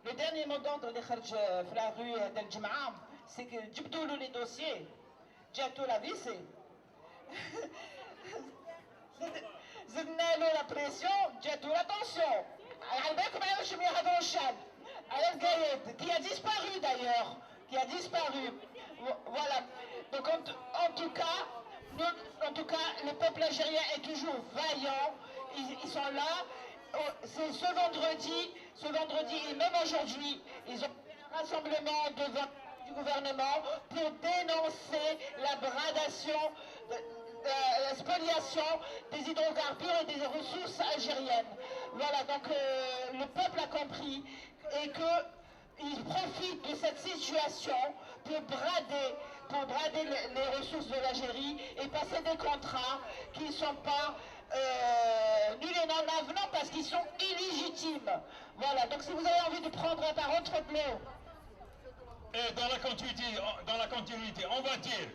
Le dernier mot d'ordre اللي خرج في la rue هذا الجمعة c'est que جبتوا له les dossiers جاتوا la فيسي زدنا له la pression جاتوا la tension على بالكم على واش يهضروا الشعب على القايد qui a disparu d'ailleurs qui a disparu voilà donc en tout cas le peuple algérien est toujours vaillant ils sont là c'est ce vendredi et même aujourd'hui ils ont fait un rassemblement devant du gouvernement pour dénoncer la bradation la spoliation des hydrocarbures et des ressources algériennes. Voilà, donc le peuple a compris et qu'il profite de cette situation pour brader les ressources de l'Algérie et passer des contrats qui ne sont pas nuls et non avenants parce qu'ils sont illégitimes. Voilà, donc si vous avez envie de prendre la parole, faites-le. Et dans la continuité, on va dire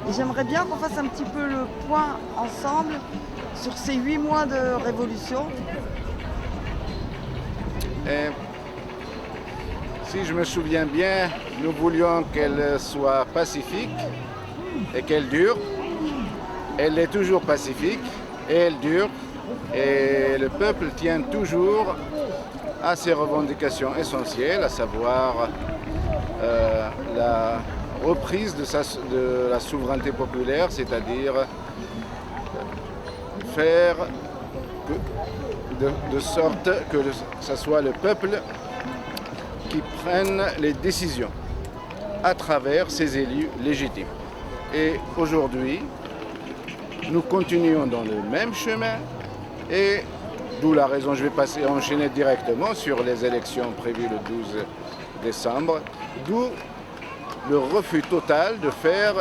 Et j'aimerais bien qu'on fasse un petit peu le point ensemble sur ces 8 mois de révolution. Et si je me souviens bien, nous voulions qu'elle soit pacifique et qu'elle dure. Elle est toujours pacifique et elle dure. Et le peuple tient toujours à ses revendications essentielles, à savoir la reprise de la souveraineté populaire, c'est-à-dire faire de sorte que ce soit le peuple qui prenne les décisions à travers ses élus légitimes. Et aujourd'hui, nous continuons dans le même chemin et d'où la raison, je vais enchaîner directement sur les élections prévues le 12 décembre, d'où le refus total de faire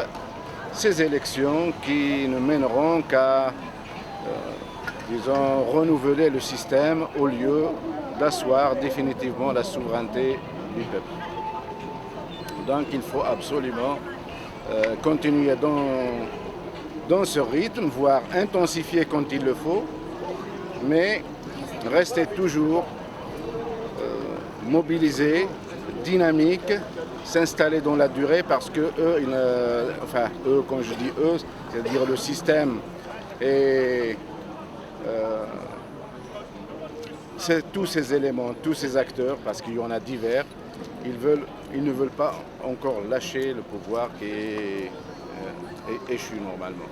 ces élections qui ne mèneront qu'à, disons, renouveler le système au lieu d'asseoir définitivement la souveraineté du peuple. Donc il faut absolument continuer dans ce rythme, voire intensifier quand il le faut, mais rester toujours mobilisé, dynamique, s'installer dans la durée parce que eux, quand je dis eux, c'est-à-dire le système et tous ces éléments, tous ces acteurs, parce qu'il y en a divers, ils ne veulent pas encore lâcher le pouvoir qui est échu normalement.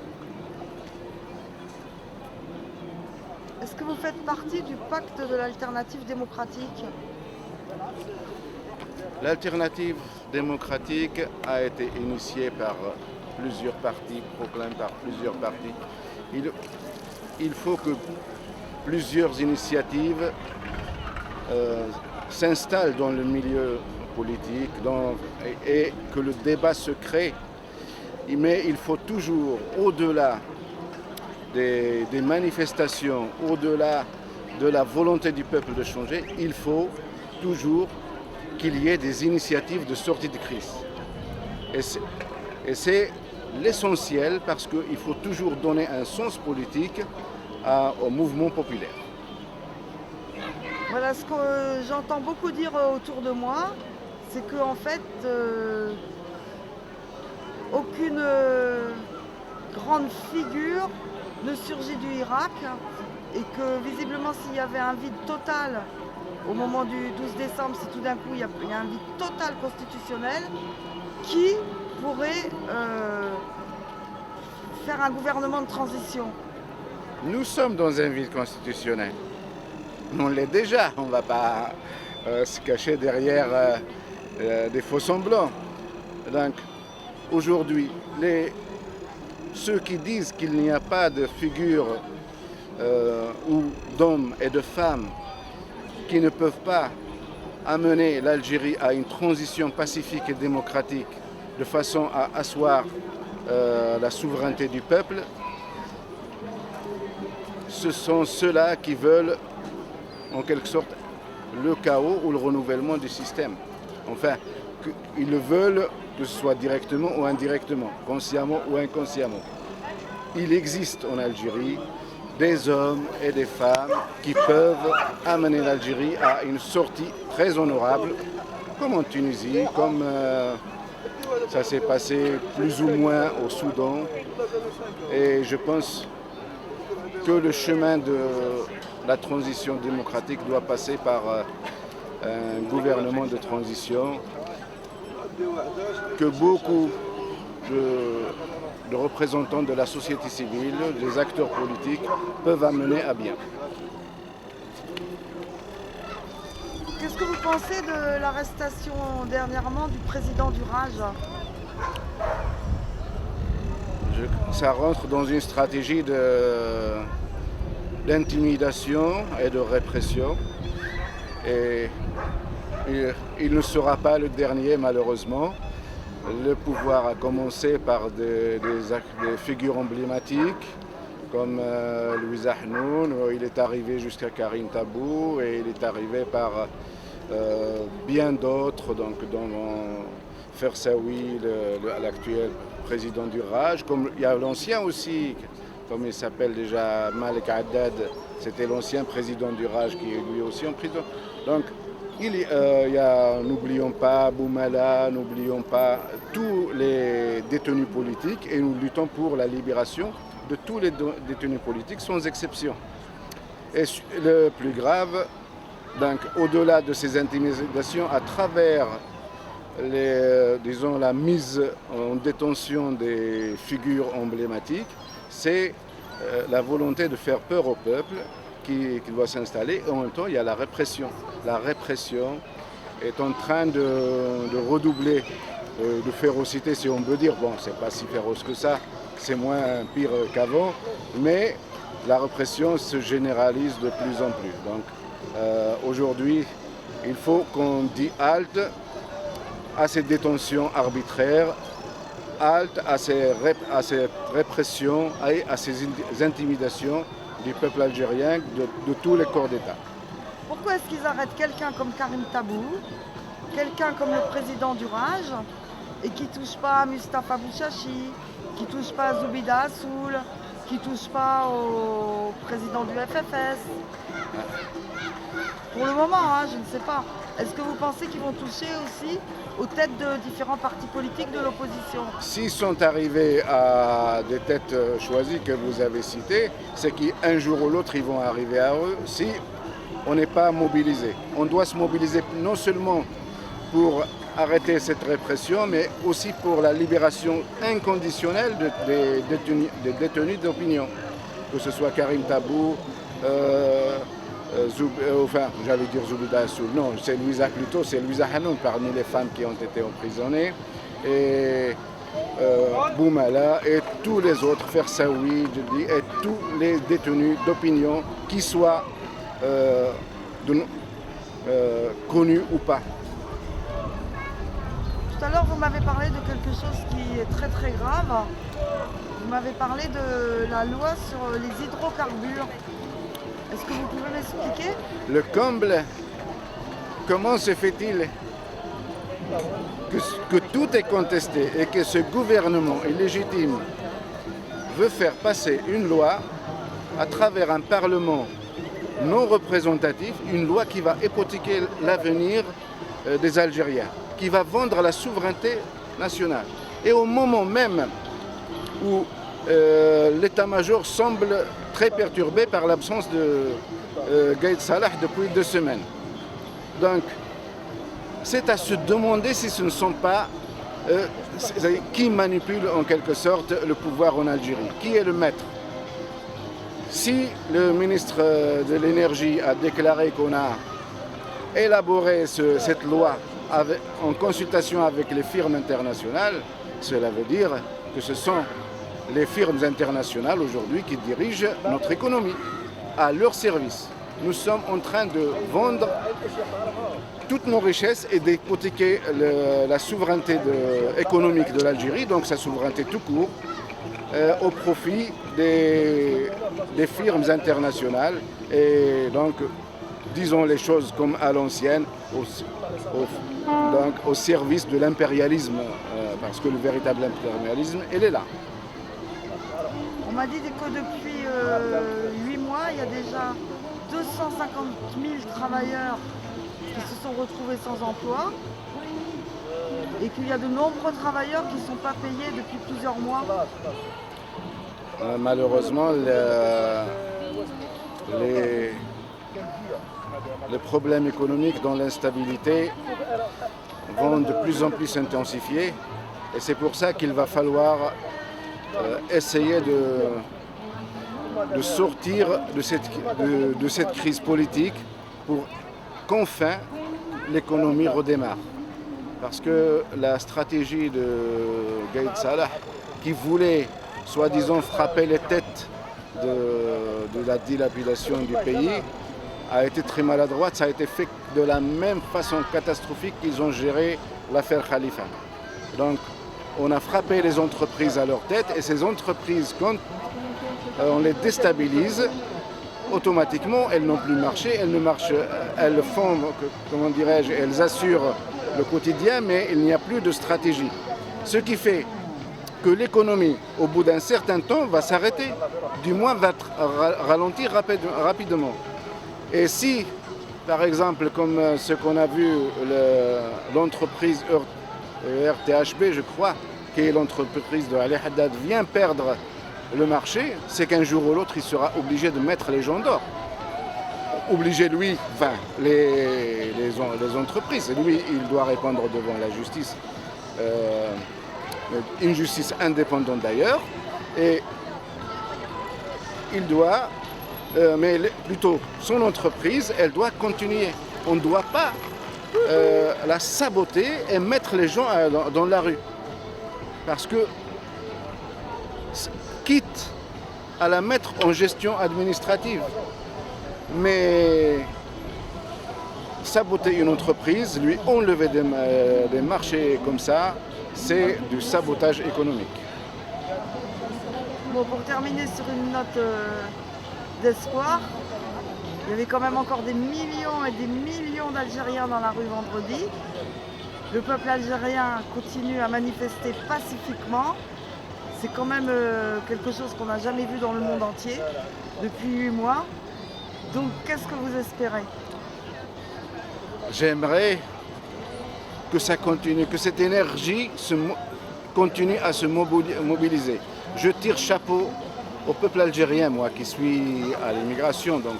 Est-ce que vous faites partie du pacte de l'alternative démocratique? L'alternative démocratique a été initiée par plusieurs partis, proclamée par plusieurs partis. Il faut que plusieurs initiatives s'installent dans le milieu politique et que le débat se crée. Mais il faut toujours, au-delà des manifestations, au-delà de la volonté du peuple de changer, il faut toujours qu'il y ait des initiatives de sortie de crise. Et c'est l'essentiel parce qu'il faut toujours donner un sens politique au mouvement populaire. Voilà, ce que j'entends beaucoup dire autour de moi, c'est qu'en fait, aucune grande figure ne surgit du Irak et que visiblement s'il y avait un vide total au moment du 12 décembre, si tout d'un coup il y a un vide total constitutionnel, qui pourrait faire un gouvernement de transition? Nous sommes dans un vide constitutionnel. On l'est déjà, on ne va pas se cacher derrière des faux semblants. Donc aujourd'hui, ceux qui disent qu'il n'y a pas de figure ou d'hommes et de femmes qui ne peuvent pas amener l'Algérie à une transition pacifique et démocratique de façon à asseoir la souveraineté du peuple, ce sont ceux-là qui veulent en quelque sorte le chaos ou le renouvellement du système. Enfin, ils le veulent que ce soit directement ou indirectement, consciemment ou inconsciemment. Il existe en Algérie des hommes et des femmes qui peuvent amener l'Algérie à une sortie très honorable, comme en Tunisie, comme ça s'est passé plus ou moins au Soudan. Et je pense que le chemin de la transition démocratique doit passer par un gouvernement de transition que beaucoup de représentants de la société civile, des acteurs politiques peuvent amener à bien. Qu'est-ce que vous pensez de l'arrestation dernièrement du président du Raj? Ça rentre dans une stratégie d'intimidation et de répression. Et il ne sera pas le dernier, malheureusement. Le pouvoir a commencé par des figures emblématiques comme Louisa Hnoun, il est arrivé jusqu'à Karim Tabou et il est arrivé par bien d'autres, donc dont Fersaoui, l'actuel président du Raj, comme il y a l'ancien aussi, comme il s'appelle déjà Malik Haddad, c'était l'ancien président du Raj qui est lui aussi en prison. Donc il y a, n'oublions pas Boumala, n'oublions pas tous les détenus politiques et nous luttons pour la libération de tous les détenus politiques sans exception. Et le plus grave, donc au-delà de ces intimidations, à travers disons, la mise en détention des figures emblématiques, c'est la volonté de faire peur au peuple qui doit s'installer. Et en même temps, il y a la répression. La répression est en train de redoubler de férocité, si on peut dire. Bon, c'est pas si féroce que ça, c'est moins pire qu'avant, mais la répression se généralise de plus en plus. Donc aujourd'hui, il faut qu'on dise halte à ces détentions arbitraires, halte à ces répressions et à ces intimidations du peuple algérien, de tous les corps d'État. Pourquoi est-ce qu'ils arrêtent quelqu'un comme Karim Tabou, quelqu'un comme le président du Raj, et qui ne touche pas à Mustapha Bouchachi, qui ne touche pas à Zoubida Assoul, qui ne touche pas au président du FFS? Pour le moment, je ne sais pas. Est-ce que vous pensez qu'ils vont toucher aussi aux têtes de différents partis politiques de l'opposition? S'ils sont arrivés à des têtes choisies que vous avez citées, c'est qu'un jour ou l'autre, ils vont arriver à eux si on n'est pas mobilisé. On doit se mobiliser non seulement pour arrêter cette répression, mais aussi pour la libération inconditionnelle des détenus d'opinion, que ce soit Karim Tabou, j'allais dire Zoubida Assoul, non, c'est Louisa plutôt, c'est Louisa Hnoun parmi les femmes qui ont été emprisonnées, et Boumala et tous les autres, Fersaoui, et tous les détenus d'opinion, qui soient connus ou pas. Tout à l'heure, vous m'avez parlé de quelque chose qui est très très grave. Vous m'avez parlé de la loi sur les hydrocarbures. Est-ce que vous pouvez m'expliquer? Le comble, comment se fait-il que tout est contesté et que ce gouvernement illégitime veut faire passer une loi à travers un parlement non représentatif, une loi qui va hypothéquer l'avenir des Algériens, qui va vendre la souveraineté nationale. Et au moment même où l'état-major semble très perturbé par l'absence de Gaïd Salah depuis 2 semaines. Donc, c'est à se demander si ce ne sont pas qui manipule en quelque sorte le pouvoir en Algérie. Qui est le maître? Si le ministre de l'Énergie a déclaré qu'on a élaboré cette loi en consultation avec les firmes internationales, cela veut dire que ce sont les firmes internationales aujourd'hui qui dirigent notre économie à leur service. Nous sommes en train de vendre toutes nos richesses et d'hypothéquer la souveraineté économique de l'Algérie, donc sa souveraineté tout court, au profit des firmes internationales. Et donc, disons les choses comme à l'ancienne, donc au service de l'impérialisme, parce que le véritable impérialisme, il est là. On m'a dit que depuis 8 il y a déjà 250 000 travailleurs qui se sont retrouvés sans emploi et qu'il y a de nombreux travailleurs qui ne sont pas payés depuis plusieurs mois. Malheureusement, les problèmes économiques dans l'instabilité vont de plus en plus s'intensifier et c'est pour ça qu'il va falloir essayer de sortir de cette crise politique pour qu'enfin l'économie redémarre. Parce que la stratégie de Gaïd Salah, qui voulait soi-disant frapper les têtes de la dilapidation du pays, a été très maladroite. Ça a été fait de la même façon catastrophique qu'ils ont géré l'affaire Khalifa. Donc on a frappé les entreprises à leur tête et ces entreprises, quand on les déstabilise, automatiquement elles n'ont plus marché, elles font, comment dirais-je, elles assurent le quotidien, mais il n'y a plus de stratégie. Ce qui fait que l'économie, au bout d'un certain temps, va s'arrêter, du moins va ralentir rapidement. Et si, par exemple, comme ce qu'on a vu, l'entreprise RTHB, je crois, qui est l'entreprise de Ali Haddad, vient perdre le marché, c'est qu'un jour ou l'autre, il sera obligé de mettre les gens dehors. Obligé, lui, enfin, les entreprises. Lui, il doit répondre devant la justice, une justice indépendante d'ailleurs, et il doit, mais plutôt son entreprise, elle doit continuer. On ne doit pas la saboter et mettre les gens dans la rue. Parce que, quitte à la mettre en gestion administrative, mais saboter une entreprise, lui enlever des marchés comme ça, c'est du sabotage économique. Bon, pour terminer sur une note d'espoir, il y avait quand même encore des millions et des millions d'Algériens dans la rue vendredi. Le peuple algérien continue à manifester pacifiquement. C'est quand même quelque chose qu'on n'a jamais vu dans le monde entier depuis 8 mois. Donc qu'est-ce que vous espérez? J'aimerais que ça continue, que cette énergie continue à se mobiliser. Je tire chapeau au peuple algérien, moi qui suis à l'immigration, donc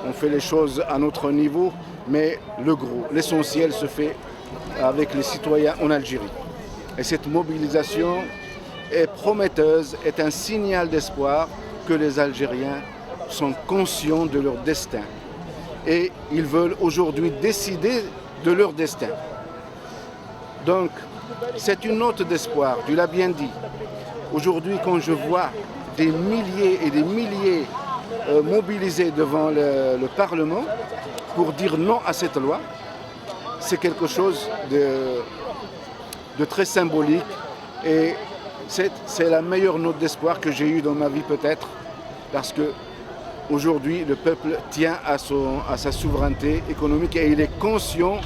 on fait les choses à notre niveau, mais le gros, l'essentiel se fait avec les citoyens en Algérie. Et cette mobilisation est prometteuse, est un signal d'espoir que les Algériens sont conscients de leur destin. Et ils veulent aujourd'hui décider de leur destin. Donc, c'est une note d'espoir, tu l'as bien dit. Aujourd'hui, quand je vois des milliers et des milliers mobilisés devant le Parlement pour dire non à cette loi, c'est quelque chose de très symbolique et c'est la meilleure note d'espoir que j'ai eue dans ma vie peut-être, parce que aujourd'hui le peuple tient à sa souveraineté économique et il est conscient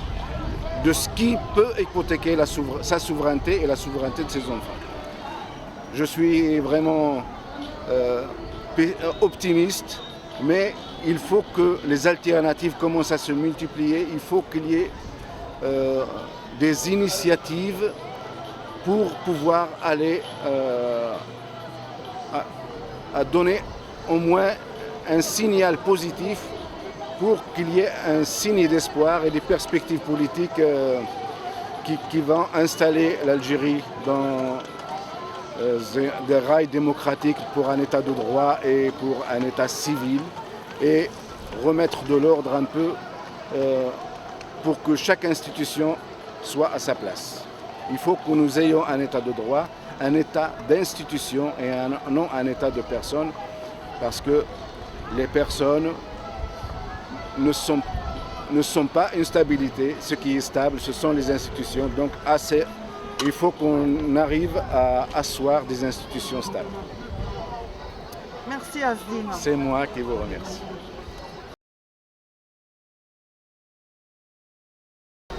de ce qui peut hypothéquer sa souveraineté et la souveraineté de ses enfants. Je suis vraiment optimiste, mais il faut que les alternatives commencent à se multiplier, il faut qu'il y ait des initiatives pour pouvoir aller à donner au moins un signal positif pour qu'il y ait un signe d'espoir et des perspectives politiques qui vont installer l'Algérie dans des rails démocratiques pour un état de droit et pour un état civil et remettre de l'ordre un peu pour que chaque institution soit à sa place. Il faut que nous ayons un état de droit, un état d'institution et non un état de personnes, parce que les personnes ne sont pas une stabilité. Ce qui est stable, ce sont les institutions. Donc il faut qu'on arrive à asseoir des institutions stables. Merci Azdine. C'est moi qui vous remercie.